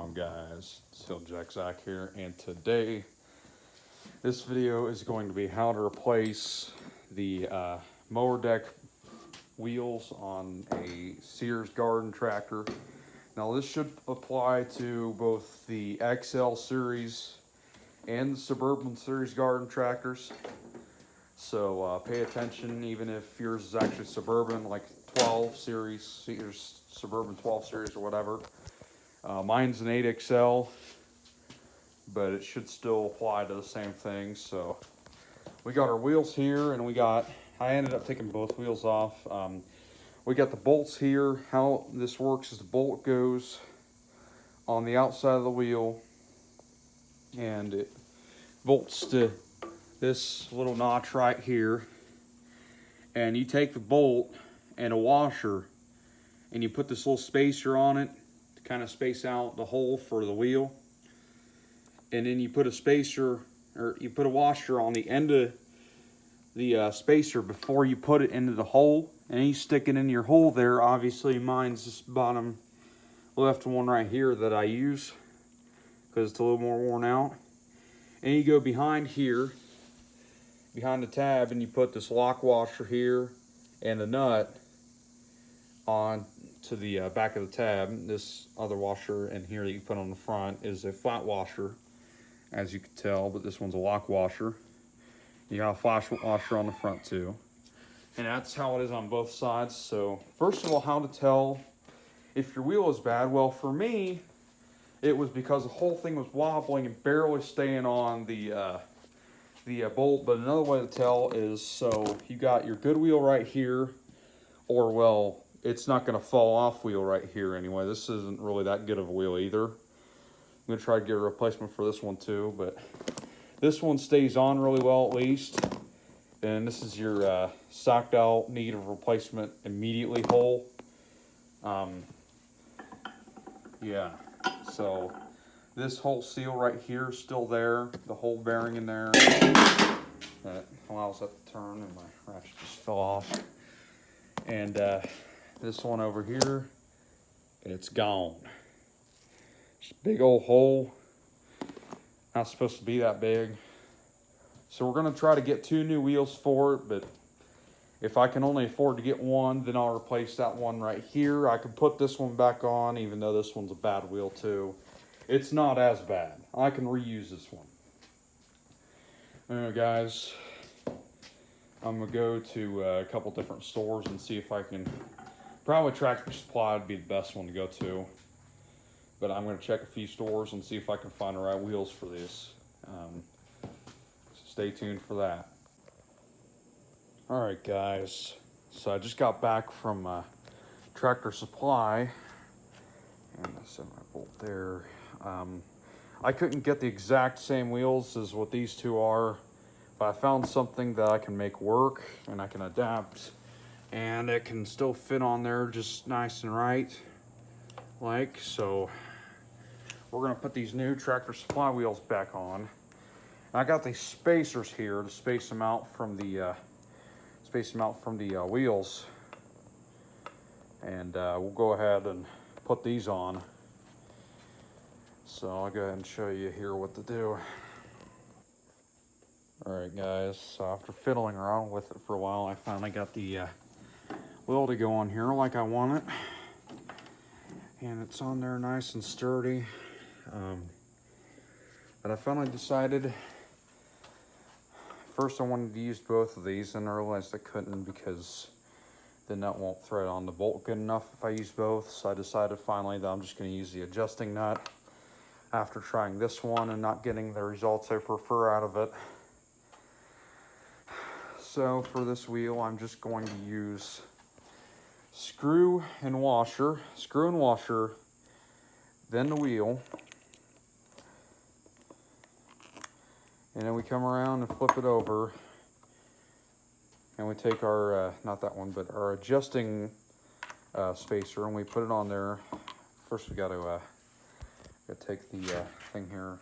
on, guys? Still Jack Zach here, and today this video is going to be how to replace the mower deck wheels on a Sears garden tractor. Now this should apply to both the XL series and the Suburban series garden tractors. So pay attention, even if yours is actually Suburban, like 12 series, Sears Suburban 12 series or whatever. Mine's an 8XL, but it should still apply to the same thing. So we got our wheels here, and I ended up taking both wheels off. We got the bolts here. How this works is the bolt goes on the outside of the wheel, and it bolts to this little notch right here. And you take the bolt and a washer, and you put this little spacer on it to kind of space out the hole for the wheel. And then you put a spacer, or you put a washer on the end of the spacer before you put it into the hole. And you stick it in your hole there. Obviously mine's this bottom left one right here that I use because it's a little more worn out. And you go behind here, behind the tab, and you put this lock washer here and the nut on to the back of the tab. This other washer in here that you put on the front is a flat washer, as you can tell, but this one's a lock washer. You got a flash washer on the front too. And that's how it is on both sides. So first of all, how to tell if your wheel is bad? Well, for me, it was because the whole thing was wobbling and barely staying on the bolt. But another way to tell is, so you got your good wheel right here, or well, it's not going to fall off wheel right here anyway. This isn't really that good of a wheel either. I'm going to try to get a replacement for this one too, but this one stays on really well at least. And this is your socked out, need of replacement immediately hole. Yeah, so this whole seal right here is still there, the whole bearing in there. That allows that to turn, and my ratchet just fell off. And this one over here, it's gone. Just a big old hole. Not supposed to be that big. So we're going to try to get 2 new wheels for it, but if I can only afford to get one, then I'll replace that one right here. I can put this one back on, even though this one's a bad wheel too. It's not as bad. I can reuse this one. Alright guys, I'm going to go to a couple different stores and see if I can, probably Tractor Supply would be the best one to go to. But I'm going to check a few stores and see if I can find the right wheels for this. Stay tuned for that. Alright guys, so I just got back from Tractor Supply, and I set my bolt there. I couldn't get the exact same wheels as what these two are, but I found something that I can make work and I can adapt, and it can still fit on there just nice and right, like so. We're gonna put these new Tractor Supply wheels back on. I got these spacers here to space them out from the wheels, and we'll go ahead and put these on. So I'll go ahead and show you here what to do. Alright guys, so after fiddling around with it for a while, I finally got the wheel to go on here like I want it, and it's on there nice and sturdy. But I finally decided, first I wanted to use both of these, and I realized I couldn't because the nut won't thread on the bolt good enough if I use both. So I decided finally that I'm just going to use the adjusting nut after trying this one and not getting the results I prefer out of it. So for this wheel, I'm just going to use screw and washer, then the wheel. And then we come around and flip it over, and we take our, not that one, but our adjusting spacer, and we put it on there. First we gotta take the thing here,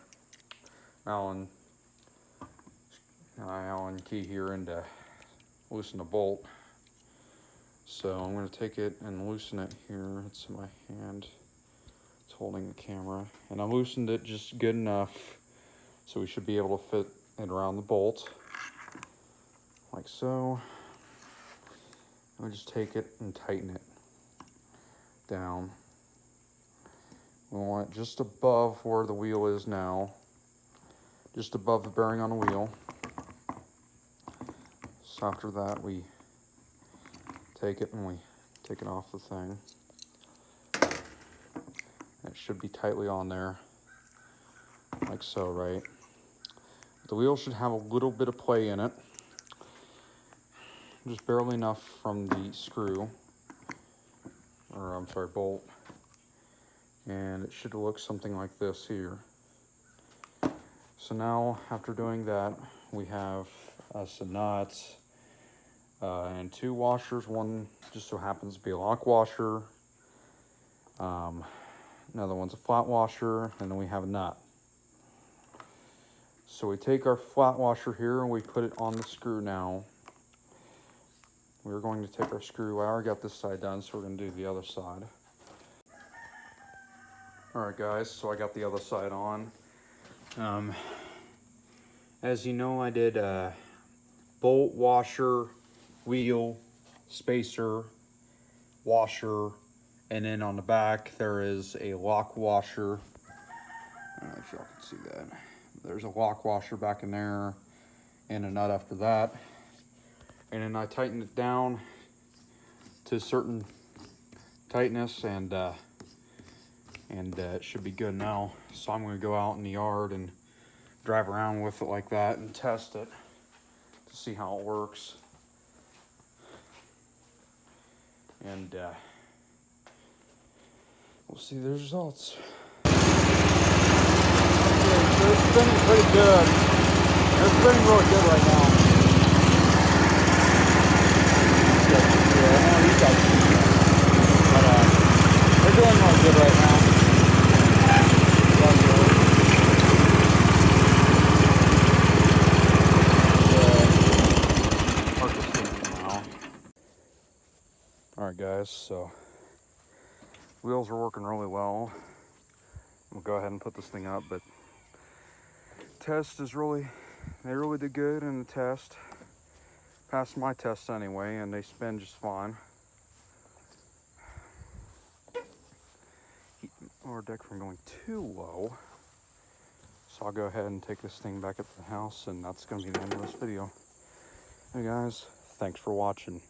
Allen key here, and loosen the bolt. So I'm gonna take it and loosen it here. It's in my hand. It's holding the camera. And I loosened it just good enough so we should be able to fit it around the bolt. Like so. And we just take it and tighten it down. We want it just above where the wheel is now. Just above the bearing on the wheel. So after that we take it and we take it off the thing. It should be tightly on there, like so, right? The wheel should have a little bit of play in it, just barely enough from the screw, or I'm sorry, bolt. And it should look something like this here. So now, after doing that, we have some nuts and 2 washers. One just so happens to be a lock washer. Another one's a flat washer, and then we have a nut. So we take our flat washer here and we put it on the screw now. We're going to take our screw. I already got this side done, so we're going to do the other side. Alright guys, so I got the other side on. As you know, I did bolt, washer, wheel, spacer, washer, and then on the back there is a lock washer. I don't know if y'all can see that. There's a lock washer back in there and a nut after that. And then I tightened it down to a certain tightness, and it should be good now. So I'm going to go out in the yard and drive around with it like that and test it to see how it works. And we'll see the results. Okay, so it's spinning pretty good. It's spinning really good right now. But they're doing really good right now. Alright guys, so wheels are working really well. We'll go ahead and put this thing up, but they really did good in the test. Passed my test anyway, and they spin just fine. Keep our deck from going too low. So I'll go ahead and take this thing back up to the house, and that's going to be the end of this video. Hey guys, thanks for watching.